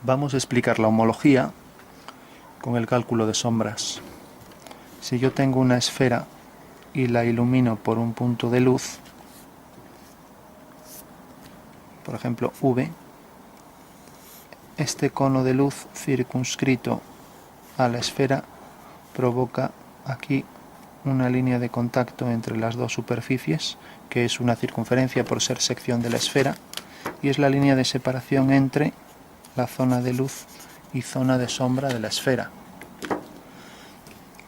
Vamos a explicar la homología con el cálculo de sombras. Si yo tengo una esfera y la ilumino por un punto de luz, por ejemplo V, este cono de luz circunscrito a la esfera provoca aquí una línea de contacto entre las dos superficies, que es una circunferencia por ser sección de la esfera, y es la línea de separación entre la zona de luz y zona de sombra de la esfera.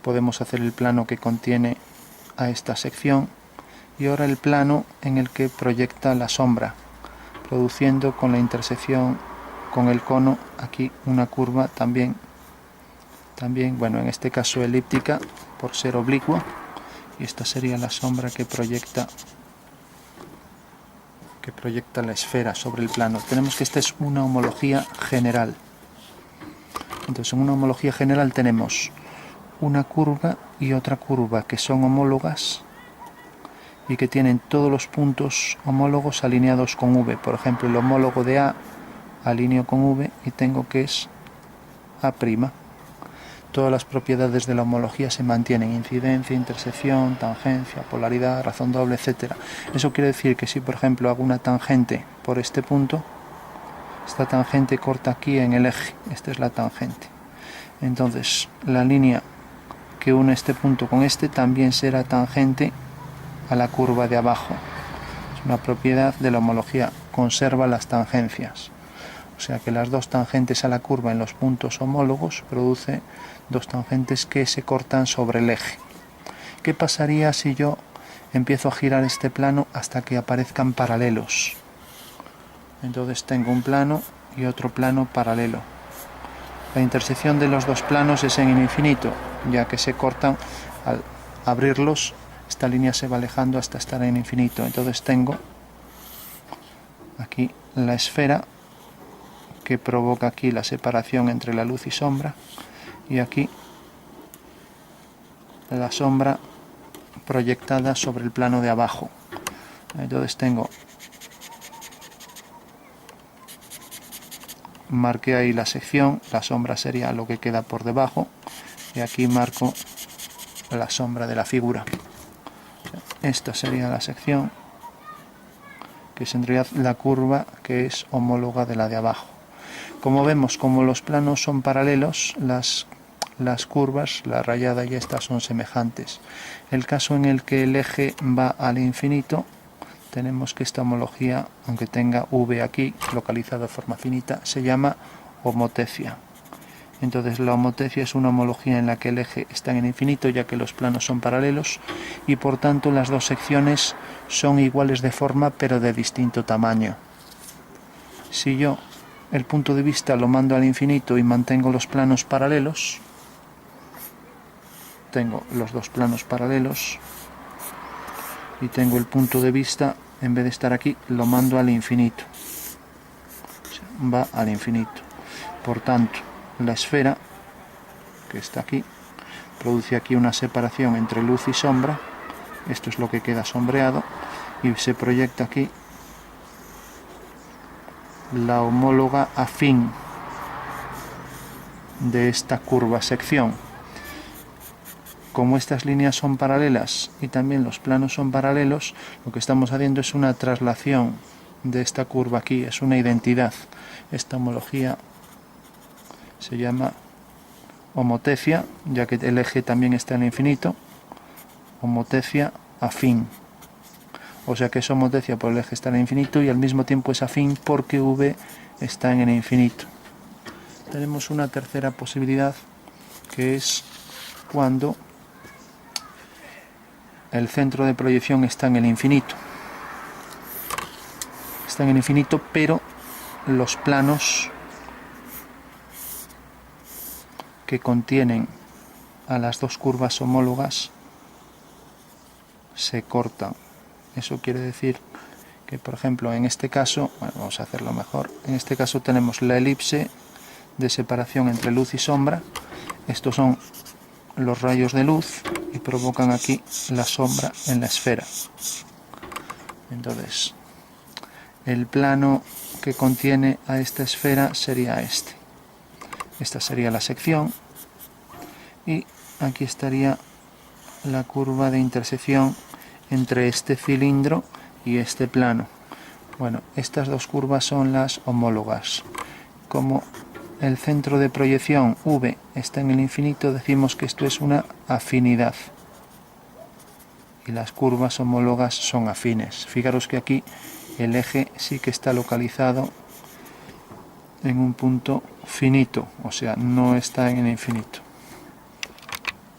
Podemos hacer el plano que contiene a esta sección y ahora el plano en el que proyecta la sombra, produciendo con la intersección con el cono aquí una curva también, bueno, en este caso elíptica por ser oblicua, y esta sería la sombra que proyecta la esfera sobre el plano. Tenemos que esta es una homología general. Entonces, en una homología general tenemos una curva y otra curva que son homólogas y que tienen todos los puntos homólogos alineados con V. Por ejemplo, el homólogo de A alineo con V y tengo que es A'. Todas las propiedades de la homología se mantienen: incidencia, intersección, tangencia, polaridad, razón doble, etc. Eso quiere decir que si, por ejemplo, hago una tangente por este punto, esta tangente corta aquí en el eje, esta es la tangente. Entonces, la línea que une este punto con este también será tangente a la curva de abajo. Es una propiedad de la homología, conserva las tangencias. O sea que las dos tangentes a la curva en los puntos homólogos produce dos tangentes que se cortan sobre el eje. ¿Qué pasaría si yo empiezo a girar este plano hasta que aparezcan paralelos? Entonces tengo un plano y otro plano paralelo. La intersección de los dos planos es en el infinito, ya que se cortan. Al abrirlos, esta línea se va alejando hasta estar en infinito. Entonces tengo aquí la esfera que provoca aquí la separación entre la luz y sombra, y aquí la sombra proyectada sobre el plano de abajo. Entonces marqué ahí la sección, la sombra sería lo que queda por debajo, y aquí marco la sombra de la figura. Esta sería la sección, que es en realidad la curva que es homóloga de la de abajo. Como vemos, como los planos son paralelos, las curvas, la rayada y esta, son semejantes. El caso en el que el eje va al infinito, tenemos que esta homología, aunque tenga V aquí, localizado de forma finita, se llama homotecia. Entonces la homotecia es una homología en la que el eje está en el infinito, ya que los planos son paralelos, y por tanto las dos secciones son iguales de forma, pero de distinto tamaño. Si yo el punto de vista lo mando al infinito y mantengo los planos paralelos, tengo los dos planos paralelos, y tengo el punto de vista, en vez de estar aquí, lo mando al infinito. O sea, va al infinito. Por tanto, la esfera, que está aquí, produce aquí una separación entre luz y sombra. Esto es lo que queda sombreado, y se proyecta aquí la homóloga afín de esta curva sección. Como estas líneas son paralelas y también los planos son paralelos, lo que estamos haciendo es una traslación de esta curva aquí, es una identidad. Esta homología se llama homotecia, ya que el eje también está en el infinito. Homotecia afín. O sea que es homotecia por el eje está en el infinito y al mismo tiempo es afín porque V está en el infinito. Tenemos una tercera posibilidad, que es cuando el centro de proyección está en el infinito. Está en el infinito, pero los planos que contienen a las dos curvas homólogas se cortan. Eso quiere decir que, por ejemplo, en este caso, bueno, vamos a hacerlo mejor. En este caso tenemos la elipse de separación entre luz y sombra. Estos son los rayos de luz y provocan aquí la sombra en la esfera. Entonces, el plano que contiene a esta esfera sería este. Esta sería la sección y aquí estaría la curva de intersección entre este cilindro y este plano. Bueno, estas dos curvas son las homólogas. Como el centro de proyección V está en el infinito, decimos que esto es una afinidad. Y las curvas homólogas son afines. Fijaros que aquí el eje sí que está localizado en un punto finito, o sea, no está en el infinito.